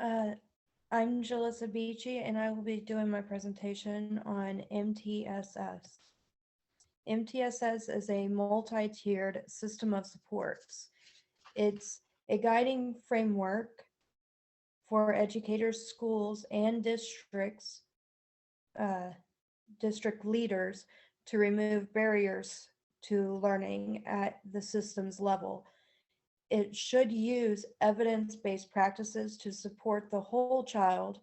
Uh, I'm Jalissa Beachy, and I will be doing my presentation on MTSS. MTSS is a multi-tiered system of supports. It's a guiding framework for educators, schools, and uh, district leaders to remove barriers to learning at the systems level. It should use evidence-based practices to support the whole child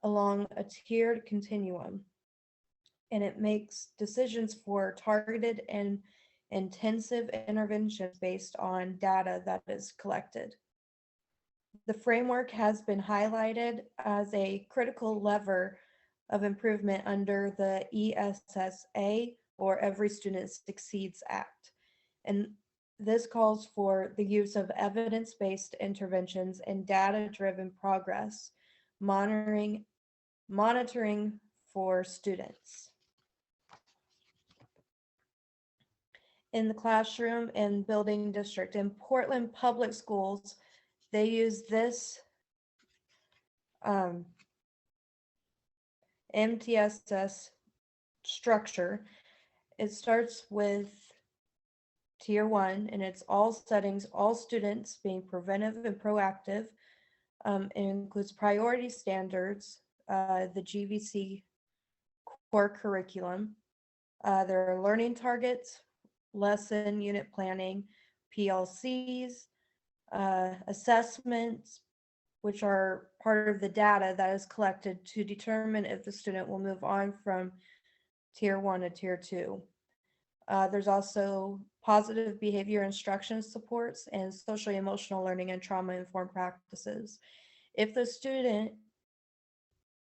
along a tiered continuum, and it makes decisions for targeted and intensive interventions based on data that is collected. The framework has been highlighted as a critical lever of improvement under the ESSA, or Every Student Succeeds Act. And this calls for the use of evidence-based interventions and data-driven progress monitoring for students. In the classroom and building district in Portland Public Schools, they use this um, MTSS structure. It starts with tier 1, and it's all settings, all students being preventive and proactive. It includes priority standards, the GVC core curriculum. There are learning targets, lesson unit planning, PLCs, assessments, which are part of the data that is collected to determine if the student will move on from tier 1 to tier 2. There's also positive behavior instruction supports and socially emotional learning and trauma-informed practices. If the student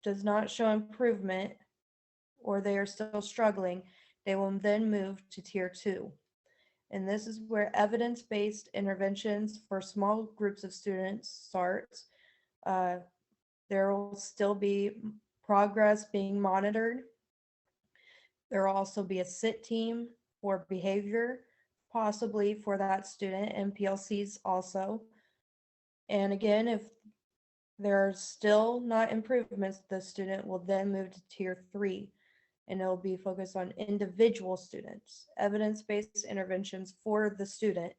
does not show improvement or they are still struggling, they will then move to tier 2. And this is where evidence-based interventions for small groups of students starts. Uh, there will still be progress being monitored. There will also be a sit team for behavior, possibly for that student, and PLCs also. And again, if there are still not improvements, the student will then move to tier 3, and it will be focused on individual students. Evidence-based interventions for the student.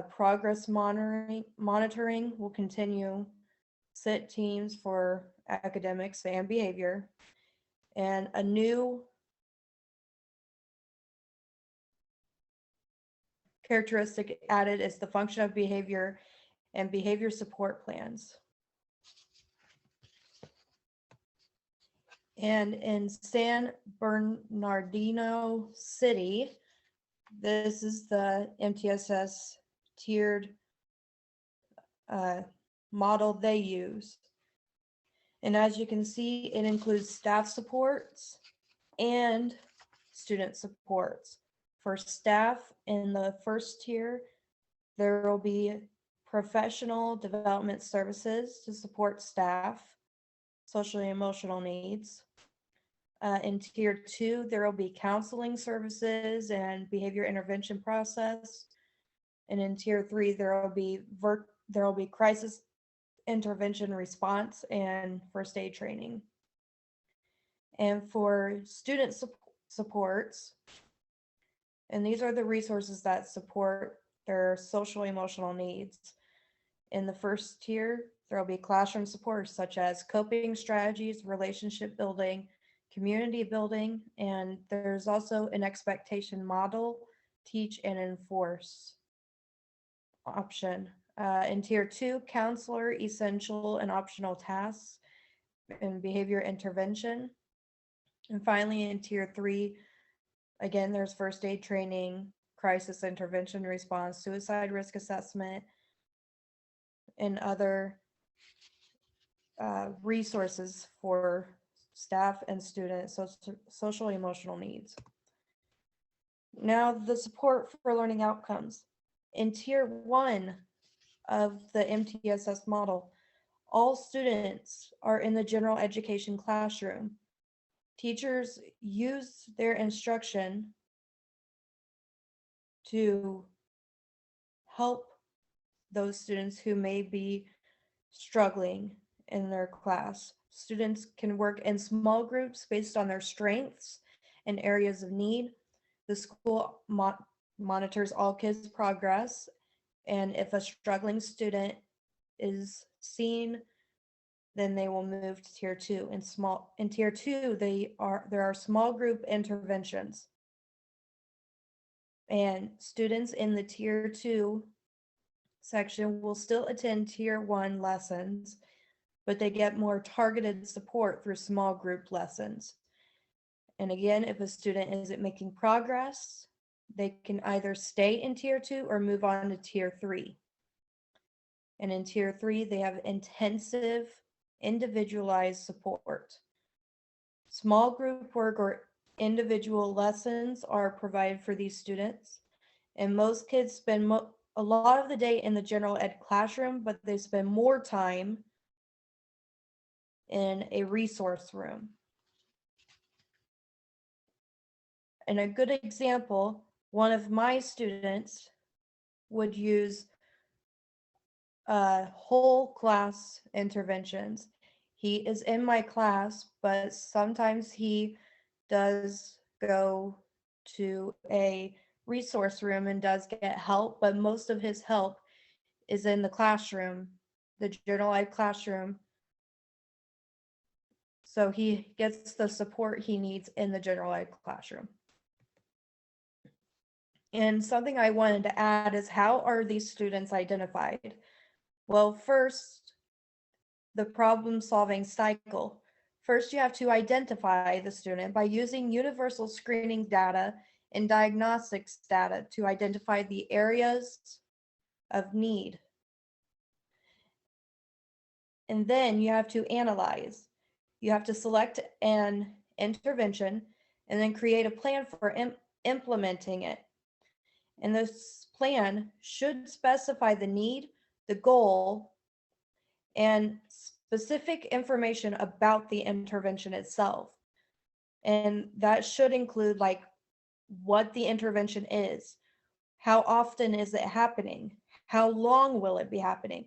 Progress monitoring will continue. Sit teams for academics and behavior. And a new characteristic added is the function of behavior and behavior support plans. And in San Bernardino City, this is the MTSS tiered model they use. And as you can see, it includes staff supports and student supports. For staff in the first tier, there will be professional development services to support staff, social and emotional needs. In tier 2, there will be counseling services and behavior intervention process. And in tier 3, there will be crisis intervention response and first aid training. And for student supports, and these are the resources that support their social emotional needs. In the first tier, there will be classroom support such as coping strategies, relationship building, community building, and there's also an expectation model, teach and enforce option. In tier 2, counselor, essential and optional tasks, and behavior intervention. And finally, in tier 3, again, there's first aid training, crisis intervention response, suicide risk assessment, and other resources for staff and students, social emotional needs. Now, the support for learning outcomes. In tier 1 of the MTSS model, all students are in the general education classroom. Teachers use their instruction to help those students who may be struggling in their class. Students can work in small groups based on their strengths and areas of need. The school monitors all kids' progress, and if a struggling student is seen, then they will move to tier 2. In tier 2, there are small group interventions. And students in the tier 2 section will still attend tier 1 lessons, but they get more targeted support through small group lessons. And again, if a student isn't making progress, they can either stay in tier 2 or move on to tier 3. And in tier 3, they have intensive, individualized support. Small group work or individual lessons are provided for these students. And most kids spend a lot of the day in the general ed classroom, but they spend more time in a resource room. And a good example, one of my students would use whole class interventions. He is in my class, but sometimes he does go to a resource room and does get help, but most of his help is in the classroom, the general ed classroom. So he gets the support he needs in the general ed classroom. And something I wanted to add is, how are these students identified? Well, first, the problem-solving cycle. First, you have to identify the student by using universal screening data and diagnostics data to identify the areas of need. And then you have to analyze. You have to select an intervention and then create a plan for implementing it. And this plan should specify the need, the goal, and specific information about the intervention itself. And that should include like what the intervention is, how often is it happening, how long will it be happening,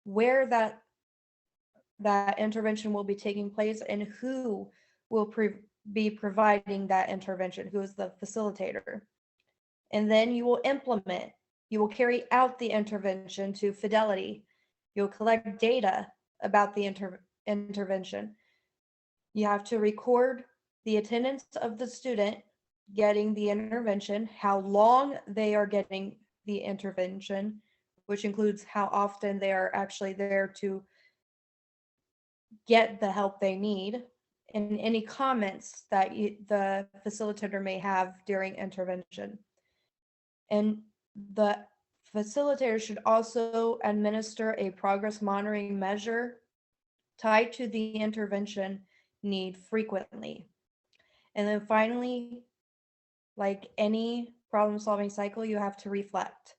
where that intervention will be taking place, and who will be providing that intervention, who is the facilitator. And then you will implement, you will carry out the intervention to fidelity. You'll collect data about the intervention. You have to record the attendance of the student getting the intervention, how long they are getting the intervention, which includes how often they are actually there to get the help they need, and any comments that the facilitator may have during intervention. And the facilitator should also administer a progress monitoring measure tied to the intervention need frequently. And then finally, like any problem-solving cycle, you have to reflect.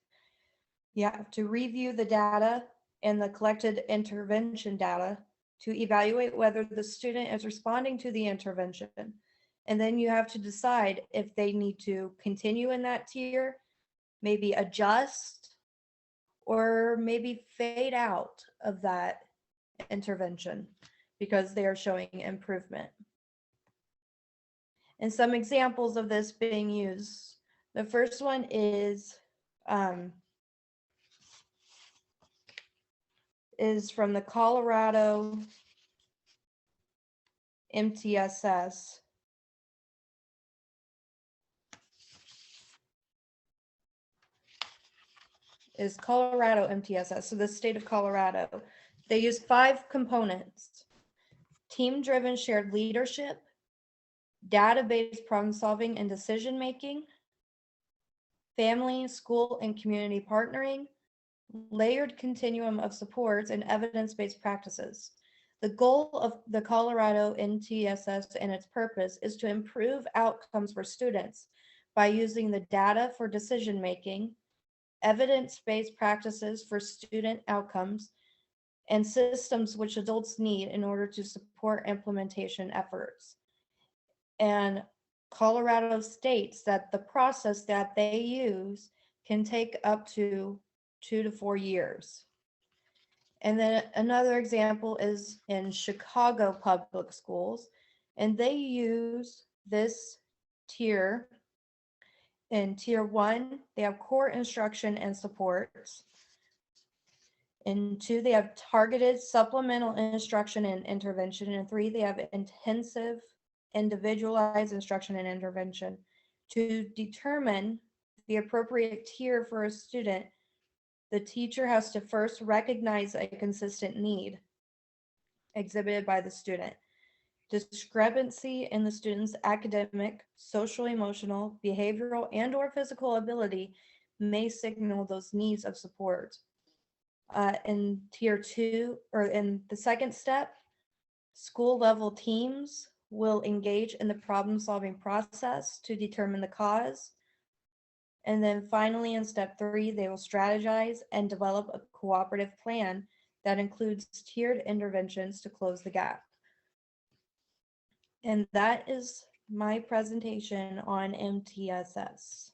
You have to review the data and the collected intervention data to evaluate whether the student is responding to the intervention. And then you have to decide if they need to continue in that tier, maybe adjust, or maybe fade out of that intervention because they are showing improvement. And some examples of this being used. The first one is from the Colorado MTSS. Is Colorado MTSS, so the state of Colorado. They use 5 components: team-driven shared leadership, data-based problem-solving and decision-making, family, school, and community partnering, layered continuum of supports, and evidence-based practices. The goal of the Colorado MTSS and its purpose is to improve outcomes for students by using the data for decision-making, evidence-based practices for student outcomes, and systems which adults need in order to support implementation efforts. And Colorado states that the process that they use can take up to 2 to 4 years. And then another example is in Chicago public schools, and they use this tier. In tier 1, they have core instruction and supports. In 2, they have targeted supplemental instruction and intervention. In 3, they have intensive individualized instruction and intervention. To determine the appropriate tier for a student, the teacher has to first recognize a consistent need exhibited by the student. Discrepancy in the student's academic, social, emotional, behavioral, and/or physical ability may signal those needs of support. In tier 2, or in the second step, school level teams will engage in the problem solving process to determine the cause. And then finally, in step 3, they will strategize and develop a cooperative plan that includes tiered interventions to close the gap. And that is my presentation on MTSS.